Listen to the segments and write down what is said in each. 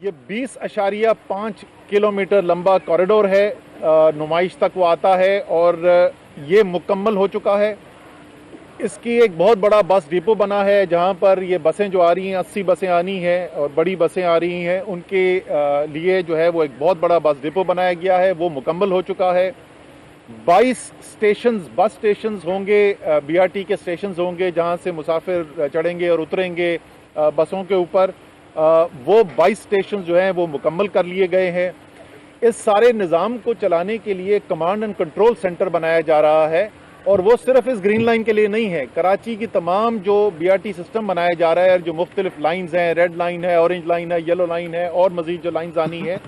ये 20.5 किलोमीटर लंबा कॉरिडोर है, नुमाइश तक वो आता है और ये मुकम्मल हो चुका है। इसकी एक बहुत बड़ा बस डिपो बना है जहां पर ये बसें जो आ रही हैं, 80 बसें आनी हैं और बड़ी बसें आ रही हैं, उनके लिए जो है वो एक बहुत बड़ा बस डिपो बनाया गया है, वो मुकम्मल हो चुका है। 22 बस स्टेशंस होंगे, बीआरटी के स्टेशंस होंगे जहां से मुसाफिर चढ़ेंगे और उतरेंगे बसों के ऊपर। वो 22 स्टेशन जो हैं वो मुकम्मल कर लिए गए हैं। इस सारे निज़ाम को चलाने के लिए कमांड एंड कंट्रोल सेंटर बनाया जा रहा है और वो सिर्फ इस ग्रीन लाइन के लिए नहीं है। कराची की तमाम जो बीआरटी सिस्टम बनाया जा रहा है, जो मुख्तलिफ लाइन्स हैं, रेड लाइन है, ऑरेंज लाइन है, येलो लाइन है और मजीद जो लाइन्स आनी है,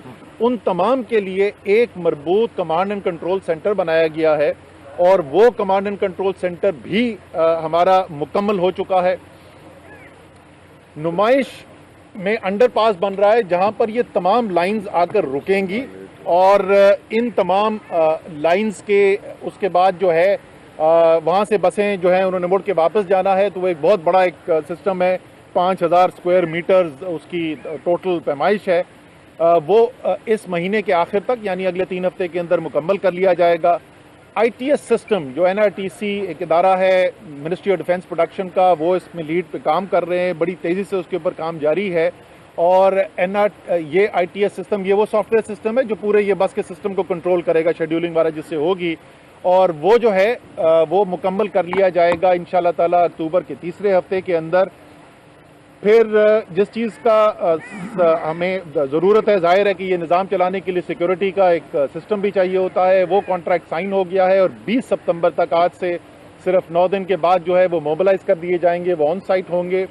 उन तमाम के लिए एक मरबूत कमांड एंड कंट्रोल सेंटर बनाया गया है और वो कमांड एंड कंट्रोल सेंटर भी हमारा मुकम्मल हो चुका है। नुमाइश में अंडरपास बन रहा है जहां पर ये तमाम लाइंस आकर रुकेंगी और इन तमाम लाइंस के उसके बाद जो है वहां से बसें जो हैं उन्होंने मुड़ के वापस जाना है। तो वो एक बहुत बड़ा एक सिस्टम है, 5000 स्क्वायर मीटर्स उसकी टोटल पैमाइश है। वो इस महीने के आखिर तक यानी अगले 3 हफ्ते के अंदर मुकम्मल कर लिया जाएगा। ITS सिस्टम जो NRTC एक इदारा है मिनिस्ट्री ऑफ डिफेंस प्रोडक्शन का, वो इसमें लीड पे काम कर रहे हैं, बड़ी तेज़ी से उसके ऊपर काम जारी है। और ये ITS सिस्टम, ये वो सॉफ्टवेयर सिस्टम है जो पूरे ये बस के सिस्टम को कंट्रोल करेगा, शेड्यूलिंग वगैरह जिससे होगी, और वो जो है वो मुकम्मल कर लिया जाएगा इंशाल्लाह ताला अक्टूबर के तीसरे हफ्ते के अंदर। फिर जिस चीज़ का हमें ज़रूरत है, जाहिर है कि ये निज़ाम चलाने के लिए सिक्योरिटी का एक सिस्टम भी चाहिए होता है, वो कॉन्ट्रैक्ट साइन हो गया है और 20 सितंबर तक, आज से सिर्फ 9 दिन के बाद जो है वो मोबिलाइज कर दिए जाएंगे, वो ऑन साइट होंगे।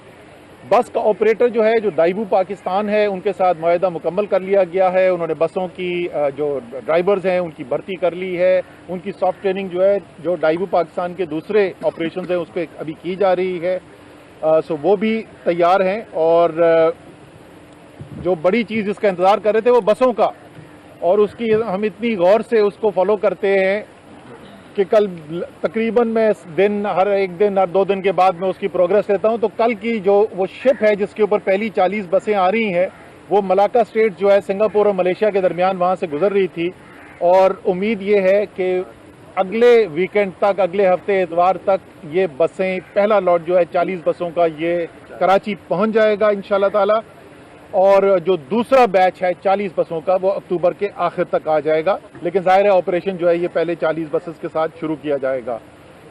बस का ऑपरेटर जो है, जो दाइबू पाकिस्तान है, उनके साथ मुआहदा मुकम्मल कर लिया गया है। उन्होंने बसों की जो ड्राइवर्स हैं उनकी भर्ती कर ली है, उनकी सॉफ्ट ट्रेनिंग जो है जो दाइबू पाकिस्तान के दूसरे ऑपरेशन हैं उस पर अभी की जा रही है। सो वो भी तैयार हैं और जो बड़ी चीज़ जिसका इंतज़ार कर रहे थे वो बसों का, और उसकी हम इतनी गौर से उसको फॉलो करते हैं कि कल तकरीबन मैं हर एक दिन हर 2 दिन के बाद मैं उसकी प्रोग्रेस लेता हूं। तो कल की जो वो शिप है जिसके ऊपर पहली 40 बसें आ रही हैं, वो मलाका स्ट्रेट जो है सिंगापुर और मलेशिया के दरमियान वहाँ से गुजर रही थी, और उम्मीद ये है कि अगले वीकेंड तक, अगले हफ्ते इतवार तक ये बसें, पहला लॉट जो है 40 बसों का, ये कराची पहुंच जाएगा इंशाल्लाह ताला। और जो दूसरा बैच है 40 बसों का, वो अक्टूबर के आखिर तक आ जाएगा। लेकिन जाहिर है ऑपरेशन जो है ये पहले 40 बसेस के साथ शुरू किया जाएगा।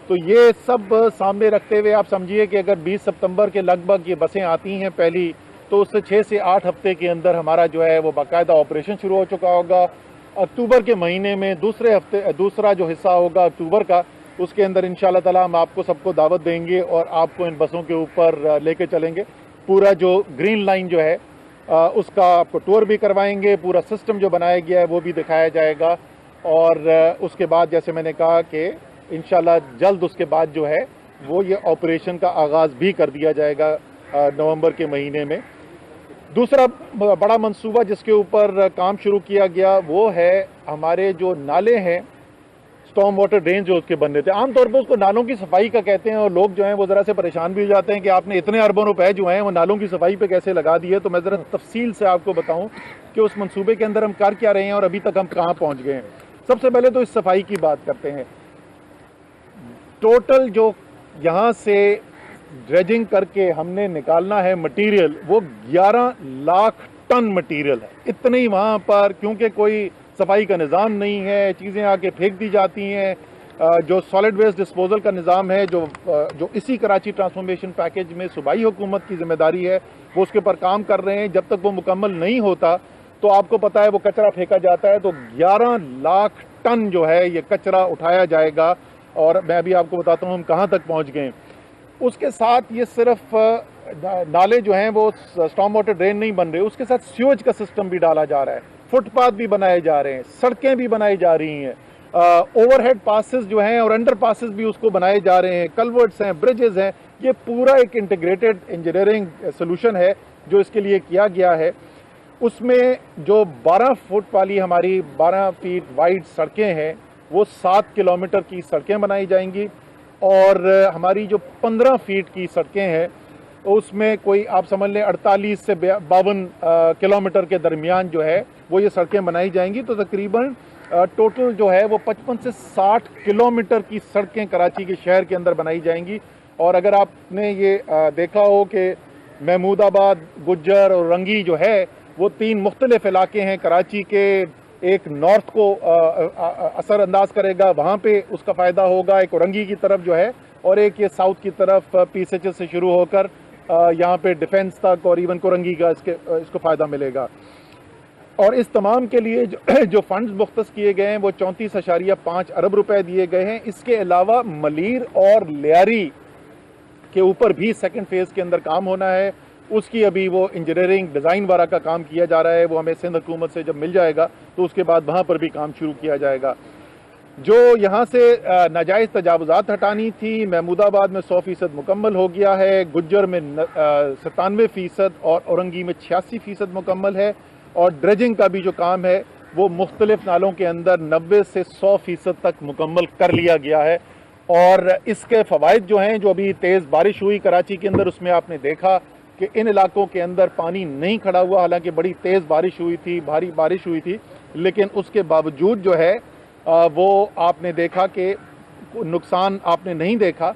तो ये सब सामने रखते हुए आप समझिए कि अगर 20 सितंबर के लगभग ये बसें आती हैं पहली, तो उससे 6 से 8 हफ्ते के अंदर हमारा जो है वो बाकायदा ऑपरेशन शुरू हो चुका होगा। अक्टूबर के महीने में दूसरा जो हिस्सा होगा अक्टूबर का, उसके अंदर इंशाल्लाह ताला हम आपको सबको दावत देंगे और आपको इन बसों के ऊपर लेके चलेंगे। पूरा जो ग्रीन लाइन जो है उसका आपको टूर भी करवाएंगे, पूरा सिस्टम जो बनाया गया है वो भी दिखाया जाएगा। और उसके बाद जैसे मैंने कहा कि इंशाल्लाह जल्द उसके बाद जो है वो ये ऑपरेशन का आगाज़ भी कर दिया जाएगा नवंबर के महीने में। दूसरा बड़ा मंसूबा जिसके ऊपर काम शुरू किया गया वो है हमारे जो नाले हैं, स्टॉर्म वाटर ड्रेन जो उसके बनने थे। आमतौर पर उसको नालों की सफाई का कहते हैं और लोग जो हैं वो ज़रा से परेशान भी हो जाते हैं कि आपने इतने अरबों रुपए जो हैं वो नालों की सफाई पे कैसे लगा दिए। तो मैं ज़रा तफसील से आपको बताऊं कि उस मंसूबे के अंदर हम कर क्या रहे हैं और अभी तक हम कहाँ पहुँच गए हैं। सबसे पहले तो इस सफाई की बात करते हैं। टोटल जो यहाँ से ड्रेजिंग करके हमने निकालना है मटीरियल, वो 11 लाख टन मटीरियल है। इतने ही वहाँ पर, क्योंकि कोई सफाई का निज़ाम नहीं है, चीज़ें आके फेंक दी जाती हैं। जो सॉलिड वेस्ट डिस्पोजल का निज़ाम है जो इसी कराची ट्रांसफॉर्मेशन पैकेज में सूबाई हुकूमत की जिम्मेदारी है, वो उसके ऊपर काम कर रहे हैं। जब तक वो मुकम्मल नहीं होता तो आपको पता है वो कचरा फेंका जाता है। तो 11 लाख टन जो है ये कचरा उठाया जाएगा और मैं अभी आपको बताता हूँ हम कहाँ तक पहुँच गए। उसके साथ ये सिर्फ नाले जो हैं वो स्टॉर्म वाटर ड्रेन नहीं बन रहे, उसके साथ सीवेज का सिस्टम भी डाला जा रहा है, फुटपाथ भी बनाए जा रहे हैं, सड़कें भी बनाई जा रही हैं, ओवरहेड पासेस जो हैं और अंडर पासेस भी उसको बनाए जा रहे हैं, कल्वर्ट्स हैं, ब्रिजेस हैं। ये पूरा एक इंटीग्रेटेड इंजीनियरिंग सोल्यूशन है जो इसके लिए किया गया है। उसमें जो 12 फुट वाली हमारी 12 फीट वाइड सड़कें हैं वो 7 किलोमीटर की सड़कें बनाई जाएंगी और हमारी जो 15 फीट की सड़कें हैं उसमें कोई आप समझ लें 48 से 52 किलोमीटर के दरमियान जो है वो ये सड़कें बनाई जाएंगी। तो तकरीबन टोटल जो है वो 55 से 60 किलोमीटर की सड़कें कराची के शहर के अंदर बनाई जाएंगी। और अगर आपने ये देखा हो कि महमूदाबाद, गुज्जर और रंगी जो है वो 3 मुख्तलिफ इलाके हैं कराची के। एक नॉर्थ को असरअंदाज करेगा, वहाँ पे उसका फ़ायदा होगा, एक रंगी की तरफ जो है, और एक ये साउथ की तरफ PSHS से शुरू होकर यहाँ पे डिफेंस तक और इवन कोरंगी का इसको फ़ायदा मिलेगा। और इस तमाम के लिए जो फंड्स मुख्तस किए गए हैं वो 34.5 अरब रुपए दिए गए हैं। इसके अलावा मलीर और लियारी के ऊपर भी सेकंड फेज़ के अंदर काम होना है। उसकी अभी वो इंजीनियरिंग डिज़ाइन वाला का काम किया जा रहा है। वो हमें सिंध हुकूमत से जब मिल जाएगा तो उसके बाद वहाँ पर भी काम शुरू किया जाएगा। जो यहाँ से नाजायज़ तजावुज़ात हटानी थी, महमूदाबाद में 100% मुकम्मल हो गया है, गुज्जर में 97% और औरंगी में 86% मुकम्मल है। और ड्रेजिंग का भी जो काम है वो मुख्तलिफ नालों के अंदर 90 से 100% तक मुकम्मल कर लिया गया है। और इसके फ़वाइद जो हैं, जो अभी तेज़ बारिश हुई कराची के अंदर, उसमें आपने देखा कि इन इलाकों के अंदर पानी नहीं खड़ा हुआ। हालांकि बड़ी तेज़ बारिश हुई थी, भारी बारिश हुई थी, लेकिन उसके बावजूद जो है वो आपने देखा कि नुकसान आपने नहीं देखा,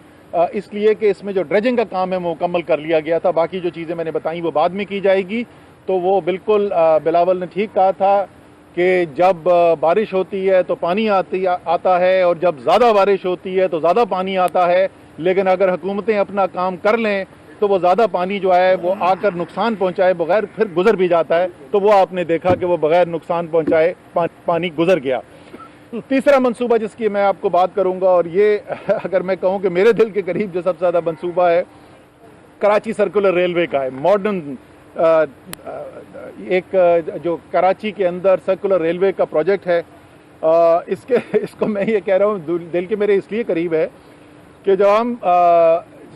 इसलिए कि इसमें जो ड्रेजिंग का काम है वो मुकम्मल कर लिया गया था। बाकी जो चीज़ें मैंने बताई वो बाद में की जाएगी। तो वो बिल्कुल बिलावल ने ठीक कहा था कि जब बारिश होती है तो पानी आता है, और जब ज़्यादा बारिश होती है तो ज़्यादा पानी आता है। लेकिन अगर हुकूमतें अपना काम कर लें तो वो ज़्यादा पानी जो है वो आकर नुकसान पहुंचाए बगैर फिर गुजर भी जाता है। तो वो आपने देखा कि वो बगैर नुकसान पहुंचाए पानी गुजर गया। तीसरा मंसूबा जिसकी मैं आपको बात करूंगा, और ये अगर मैं कहूं कि मेरे दिल के करीब जो सबसे ज़्यादा मंसूबा है, कराची सर्कुलर रेलवे का है। मॉडर्न एक जो कराची के अंदर सर्कुलर रेलवे का प्रोजेक्ट है, इसको मैं ये कह रहा हूँ दिल के मेरे इसलिए करीब है कि जब हम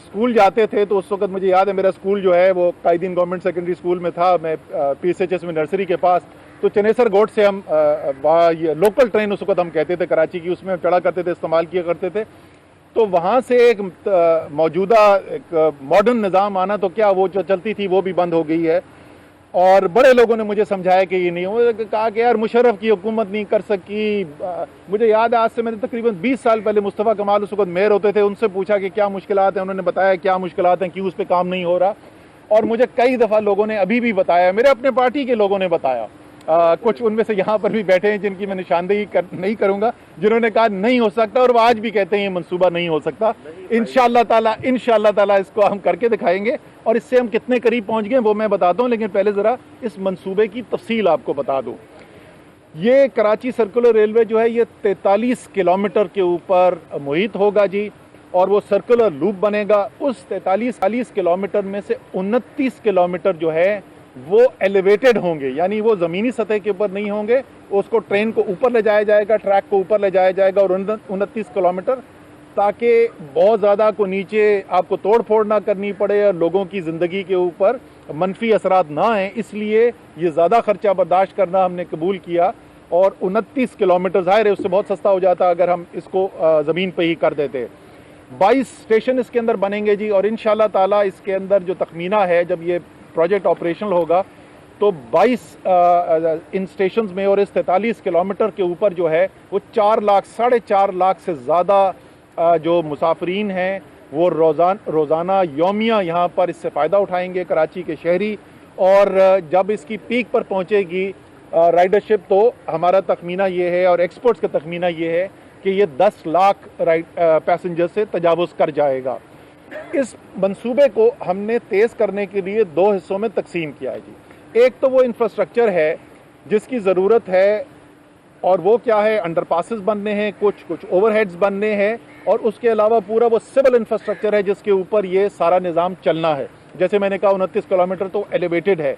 स्कूल जाते थे तो उस वक्त मुझे याद है मेरा स्कूल जो है वो कायदीन गवर्नमेंट सेकेंडरी स्कूल में था। मैं PSHS में नर्सरी के पास, तो चनेसर गोट से हम ये लोकल ट्रेन उस वक्त हम कहते थे कराची की, उसमें चढ़ा करते थे, इस्तेमाल किया करते थे। तो वहाँ से एक मौजूदा एक मॉडर्न निज़ाम आना, तो क्या वो जो चलती थी वो भी बंद हो गई है। और बड़े लोगों ने मुझे समझाया कि ये नहीं हो, कहा कि यार मुशर्रफ की हुकूमत नहीं कर सकी। मुझे याद है आज से मैंने तकरीबन 20 साल पहले मुस्तफ़ा कमाल उस वक्त मेयर होते थे, उनसे पूछा कि क्या मुश्किलात हैं, उन्होंने बताया क्या मुश्किलात हैं, क्यों उस पर काम नहीं हो रहा। और मुझे कई दफ़ा लोगों ने अभी भी बताया, मेरे अपने पार्टी के लोगों ने बताया, कुछ उनमें से यहाँ पर भी बैठे हैं जिनकी मैं निशानदेही नहीं करूँगा, जिन्होंने कहा नहीं हो सकता, और वो आज भी कहते हैं ये मंसूबा नहीं हो सकता। इंशाअल्लाह ताला इसको हम करके दिखाएंगे। और इससे हम कितने करीब पहुँच गए वो मैं बताता हूँ, लेकिन पहले ज़रा इस मंसूबे की तफसील आपको बता दूँ। ये कराची सर्कुलर रेलवे जो है ये 43 किलोमीटर के ऊपर मुहित होगा जी, और वो सर्कुलर लूप बनेगा। उस 43 किलोमीटर में से 29 किलोमीटर जो है वो एलिवेटेड होंगे, यानी वो ज़मीनी सतह के ऊपर नहीं होंगे। उसको ट्रेन को ऊपर ले जाया जाएगा, ट्रैक को ऊपर ले जाया जाएगा, और 29 किलोमीटर, ताकि बहुत ज़्यादा को नीचे आपको तोड़ फोड़ ना करनी पड़े और लोगों की ज़िंदगी के ऊपर मनफी असरात ना आए, इसलिए ये ज़्यादा ख़र्चा बर्दाश्त करना हमने कबूल किया। और 29 किलोमीटर ज़ाहिर है उससे बहुत सस्ता हो जाता अगर हम इसको ज़मीन पर ही कर देते। 22 स्टेशन इसके अंदर बनेंगे जी, और इंशाअल्लाह ताला इसके अंदर जो तखमीना है, जब ये प्रोजेक्ट ऑपरेशनल होगा तो 22 इन स्टेशंस में और इस 43 किलोमीटर के ऊपर जो है वो 4 लाख 4.5 लाख से ज़्यादा जो मुसाफरीन हैं वो रोज़ाना यौमिया यहाँ पर इससे फ़ायदा उठाएंगे कराची के शहरी। और जब इसकी पीक पर पहुँचेगी राइडरशिप, तो हमारा तखमीना ये है और एक्सपर्ट्स का तखमीना ये है कि ये 10 लाख पैसेंजर से तजावुज़ कर जाएगा। इस मंसूबे को हमने तेज़ करने के लिए 2 हिस्सों में तकसीम किया है जी। एक तो वो इंफ्रास्ट्रक्चर है जिसकी ज़रूरत है, और वो क्या है, अंडरपासेस बनने हैं, कुछ ओवरहेड्स बनने हैं, और उसके अलावा पूरा वो सिविल इंफ्रास्ट्रक्चर है जिसके ऊपर ये सारा निज़ाम चलना है। जैसे मैंने कहा 29 किलोमीटर तो एलिवेटेड है।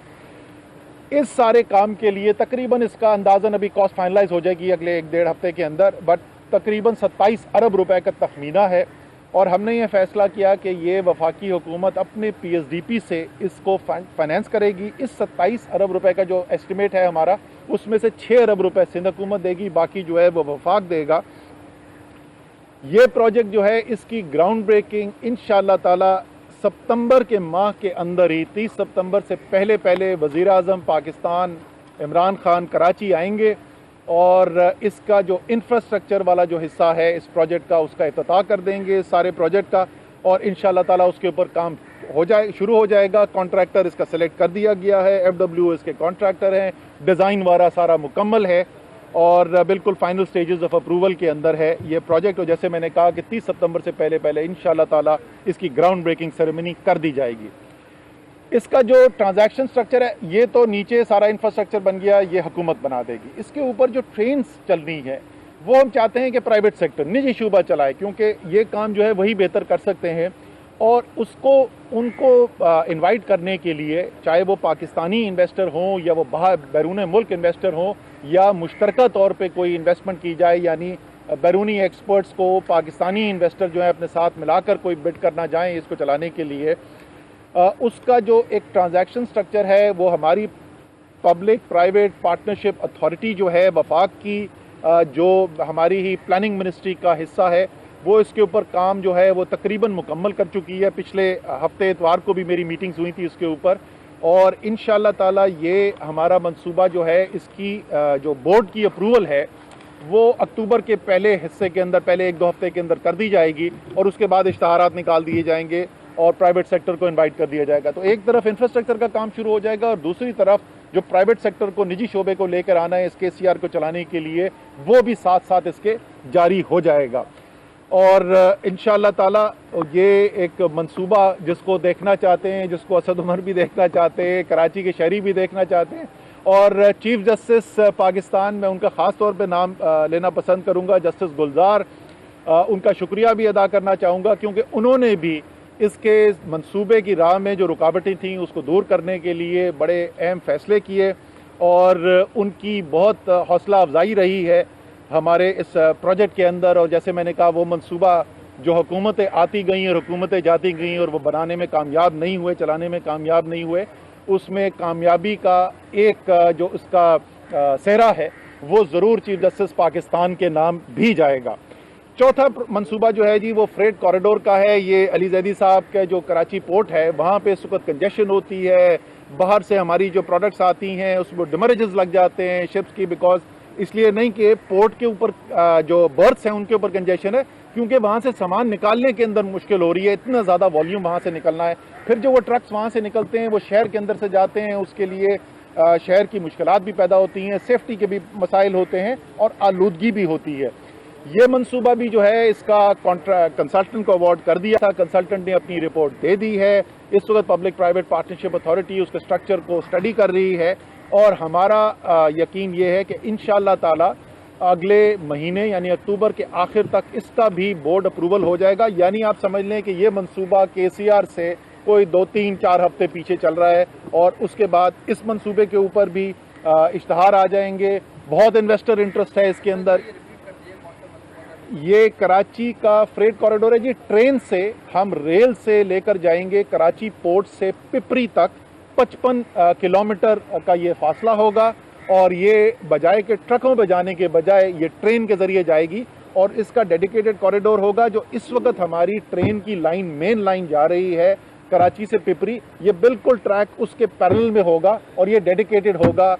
इस सारे काम के लिए तकरीबन इसका अंदाज़न अभी कॉस्ट फाइनलाइज हो जाएगी अगले 1-1.5 हफ्ते के अंदर, बट तकरीबन 27 अरब रुपए का तखमीना है। और हमने ये फ़ैसला किया कि ये वफाकी हुकूमत अपने PSDP से इसको फाइनेंस करेगी। इस 27 अरब रुपए का जो एस्टिमेट है हमारा, उसमें से 6 अरब रुपए सिंध हुकूमत देगी, बाकी जो है वो वफाक देगा। ये प्रोजेक्ट जो है इसकी ग्राउंड ब्रेकिंग इंशाअल्लाह ताला सितंबर के माह के अंदर ही 30 सितंबर से पहले पहले वज़ीर आज़म पाकिस्तान इमरान खान कराची आएंगे और इसका जो इंफ्रास्ट्रक्चर वाला जो हिस्सा है इस प्रोजेक्ट का उसका इफ्तिताह कर देंगे सारे प्रोजेक्ट का, और इंशाअल्लाह ताला उसके ऊपर काम शुरू हो जाएगा। कॉन्ट्रैक्टर इसका सेलेक्ट कर दिया गया है, FW इसके कॉन्ट्रैक्टर हैं, डिज़ाइन वाला सारा मुकम्मल है और बिल्कुल फाइनल स्टेजेस ऑफ अप्रूवल के अंदर है ये प्रोजेक्ट। और जैसे मैंने कहा कि 30 सितंबर से पहले पहले इंशाअल्लाह ताला इसकी ग्राउंड ब्रेकिंग सेरेमनी कर दी जाएगी। इसका जो ट्रांजैक्शन स्ट्रक्चर है ये तो नीचे सारा इंफ्रास्ट्रक्चर बन गया, ये हुकूमत बना देगी। इसके ऊपर जो ट्रेन्स चलनी है वो हम चाहते हैं कि प्राइवेट सेक्टर निजी शूबा चलाए, क्योंकि ये काम जो है वही बेहतर कर सकते हैं। और उनको इनवाइट करने के लिए, चाहे वो पाकिस्तानी इन्वेस्टर हों या वो बाहर बैरून मुल्क इन्वेस्टर हों, या मुश्तरका तौर पे कोई इन्वेस्टमेंट की जाए, यानी बैरूनी एक्सपर्ट्स को पाकिस्तानी इन्वेस्टर जो है अपने साथ मिलाकर कोई बिड करना जाएँ इसको चलाने के लिए, उसका जो एक ट्रांजैक्शन स्ट्रक्चर है वो हमारी पब्लिक प्राइवेट पार्टनरशिप अथॉरिटी जो है वफाक की, जो हमारी ही प्लानिंग मिनिस्ट्री का हिस्सा है, वो इसके ऊपर काम जो है वो तकरीबन मुकम्मल कर चुकी है। पिछले हफ्ते इतवार को भी मेरी मीटिंग्स हुई थी इसके ऊपर, और इंशाअल्लाह ताला ये हमारा मंसूबा जो है इसकी जो बोर्ड की अप्रूवल है वो अक्टूबर के पहले हिस्से के अंदर, पहले 1-2 हफ्ते के अंदर कर दी जाएगी और उसके बाद इश्तहारात निकाल दिए जाएंगे और प्राइवेट सेक्टर को इनवाइट कर दिया जाएगा। तो एक तरफ इंफ्रास्ट्रक्चर का काम शुरू हो जाएगा और दूसरी तरफ जो प्राइवेट सेक्टर को, निजी शोबे को लेकर आना है इस KCR को चलाने के लिए, वो भी साथ साथ इसके जारी हो जाएगा। और इंशाअल्लाह ताला ये एक मंसूबा जिसको देखना चाहते हैं, जिसको असद उमर भी देखना चाहते हैं, कराची के शहरी भी देखना चाहते हैं, और चीफ जस्टिस पाकिस्तान में उनका ख़ास तौर पे नाम लेना पसंद करूँगा, जस्टिस गुलजार, उनका शुक्रिया भी अदा करना चाहूँगा, क्योंकि उन्होंने भी इसके मंसूबे की राह में जो रुकावटें थीं उसको दूर करने के लिए बड़े अहम फैसले किए और उनकी बहुत हौसला अफजाई रही है हमारे इस प्रोजेक्ट के अंदर। और जैसे मैंने कहा, वो मंसूबा जो हुकूमतें आती गई और हुकूमतें जाती गई और वो बनाने में कामयाब नहीं हुए, चलाने में कामयाब नहीं हुए, उसमें कामयाबी का एक जो उसका सेहरा है वो ज़रूर चीफ जस्टिस पाकिस्तान के नाम भी जाएगा। चौथा मंसूबा जो है जी वो फ्रेट कॉरिडोर का है। ये अली जैदी साहब का जो कराची पोर्ट है वहाँ पे इस वक्त कंजेशन होती है, बाहर से हमारी जो प्रोडक्ट्स आती हैं उसमें डिमरेजेस लग जाते हैं शिप्स की, बिकॉज इसलिए नहीं कि पोर्ट के ऊपर जो बर्थ्स हैं उनके ऊपर कंजेशन है, क्योंकि वहाँ से सामान निकालने के अंदर मुश्किल हो रही है, इतना ज़्यादा वॉल्यूम वहाँ से निकलना है। फिर जो वो ट्रक्स वहाँ से निकलते हैं वो शहर के अंदर से जाते हैं, उसके लिए शहर की मुश्किलात भी पैदा होती हैं, सेफ्टी के भी मसाइल होते हैं और आलूदगी भी होती है। ये मंसूबा भी जो है इसका कंसल्टेंट को अवार्ड कर दिया था, कंसल्टेंट ने अपनी रिपोर्ट दे दी है। इस वक्त पब्लिक प्राइवेट पार्टनरशिप अथॉरिटी उसके स्ट्रक्चर को स्टडी कर रही है और हमारा यकीन ये है कि इंशाअल्लाह ताला अगले महीने यानी अक्टूबर के आखिर तक इसका भी बोर्ड अप्रूवल हो जाएगा। यानी आप समझ लें कि ये मंसूबा KCR से कोई 2-3-4 हफ्ते पीछे चल रहा है और उसके बाद इस मंसूबे के ऊपर भी इश्तहार आ जाएंगे। बहुत इन्वेस्टर इंटरेस्ट है इसके अंदर। ये कराची का फ्रेट कॉरिडोर है जी, ट्रेन से हम रेल से लेकर जाएंगे कराची पोर्ट से पिपरी तक, 55 किलोमीटर का ये फासला होगा और ये बजाय के ट्रकों पे जाने के बजाय ये ट्रेन के ज़रिए जाएगी और इसका डेडिकेटेड कॉरिडोर होगा। जो इस वक्त हमारी ट्रेन की लाइन, मेन लाइन जा रही है कराची से पिपरी, ये बिल्कुल ट्रैक उसके पैरेलल में होगा और ये डेडिकेटेड होगा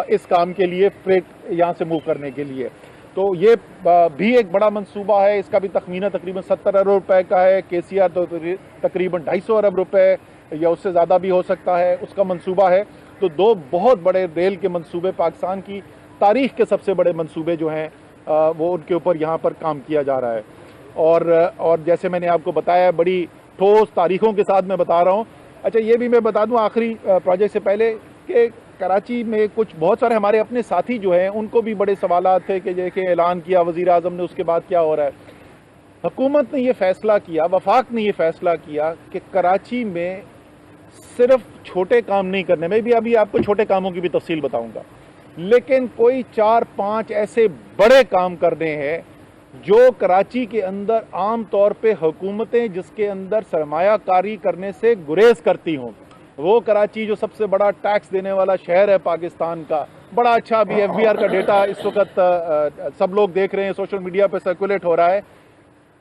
इस काम के लिए, फ्रेट यहाँ से मूव करने के लिए। तो ये भी एक बड़ा मंसूबा है। इसका भी तखमीना तकरीबन 70 अरब रुपए का है। KCR तो तकरीबन 250 अरब रुपए या उससे ज़्यादा भी हो सकता है उसका मंसूबा है। तो दो बहुत बड़े रेल के मंसूबे, पाकिस्तान की तारीख के सबसे बड़े मंसूबे जो हैं वो उनके ऊपर यहाँ पर काम किया जा रहा है। और जैसे मैंने आपको बताया, बड़ी ठोस तारीखों के साथ मैं बता रहा हूँ। अच्छा, ये भी मैं बता दूँ आखिरी प्रोजेक्ट से पहले कि कराची में कुछ बहुत सारे हमारे अपने साथी जो हैं उनको भी बड़े सवालात थे कि जैसे ऐलान किया वज़ीर आज़म ने, उसके बाद क्या हो रहा है। हुकूमत ने ये फ़ैसला किया, वफाक ने ये फ़ैसला किया कि कराची में सिर्फ छोटे काम नहीं करने, मैं भी अभी आपको छोटे कामों की भी तफसील बताऊंगा, लेकिन कोई 4-5 ऐसे बड़े काम करने हैं जो कराची के अंदर आम तौर पे हुकूमतें जिसके अंदर सरमायाकारी करने से गुरेज करती हों। वो कराची जो सबसे बड़ा टैक्स देने वाला शहर है पाकिस्तान का, बड़ा अच्छा अभी FBR का डेटा इस वक्त सब लोग देख रहे हैं, सोशल मीडिया पे सर्कुलेट हो रहा है।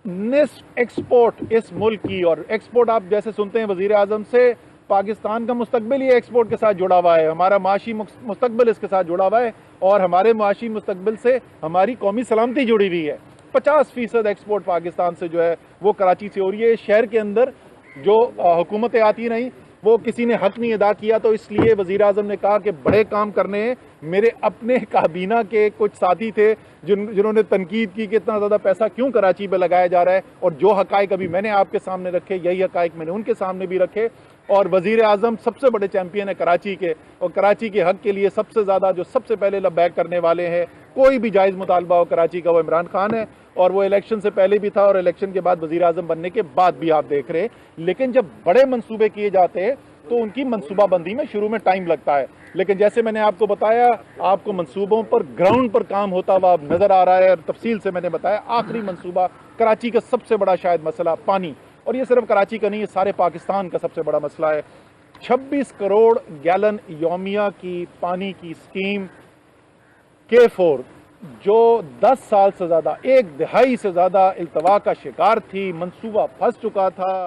निस्फ एक्सपोर्ट इस मुल्क की, और एक्सपोर्ट आप जैसे सुनते हैं वजीर आजम से, पाकिस्तान का मुस्तकबिल ही एक्सपोर्ट के साथ जुड़ा हुआ है, हमारा माशी मुस्तकबिल इसके साथ जुड़ा हुआ है, और हमारे माशी मुस्तकबिल से हमारी कौमी सलामती जुड़ी हुई है। 50% एक्सपोर्ट पाकिस्तान से जो है वो कराची से हो रही है। शहर के अंदर जो हुकूमतें आती नहीं, वो किसी ने हक नहीं अदा किया, तो इसलिए वज़ीर आज़म ने कहा कि बड़े काम करने हैं। मेरे अपने काबीना के कुछ साथी थे जिन्होंने तनकीद की कि इतना ज़्यादा पैसा क्यों कराची पे लगाया जा रहा है, और जो हकायक अभी मैंने आपके सामने रखे, यही हकायक मैंने उनके सामने भी रखे। और वज़ीर आज़म सबसे बड़े चैंपियन है कराची के, और कराची के हक के लिए सबसे ज़्यादा जो सबसे पहले लब्बैक करने वाले हैं, कोई भी जायज़ मुतालबा हो कराची का, वो इमरान खान है। और वो इलेक्शन से पहले भी था और इलेक्शन के बाद वज़ीर आज़म बनने के बाद भी आप देख रहे हैं। लेकिन जब बड़े मंसूबे किए जाते हैं तो उनकी मंसूबाबंदी में शुरू में टाइम लगता है, लेकिन जैसे मैंने आपको बताया, आपको मंसूबों पर ग्राउंड पर काम होता हुआ नजर आ रहा है। और तफसील से मैंने बताया, आखिरी मंसूबा कराची का सबसे बड़ा शायद मसला पानी, और ये सिर्फ कराची का नहीं, ये सारे पाकिस्तान का सबसे बड़ा मसला है। 26 करोड़ गैलन यौमिया की पानी की स्कीम K4 जो 10 साल से ज़्यादा, 1 दिहाई से ज़्यादा इल्तवा का शिकार थी, मंसूबा फंस चुका था।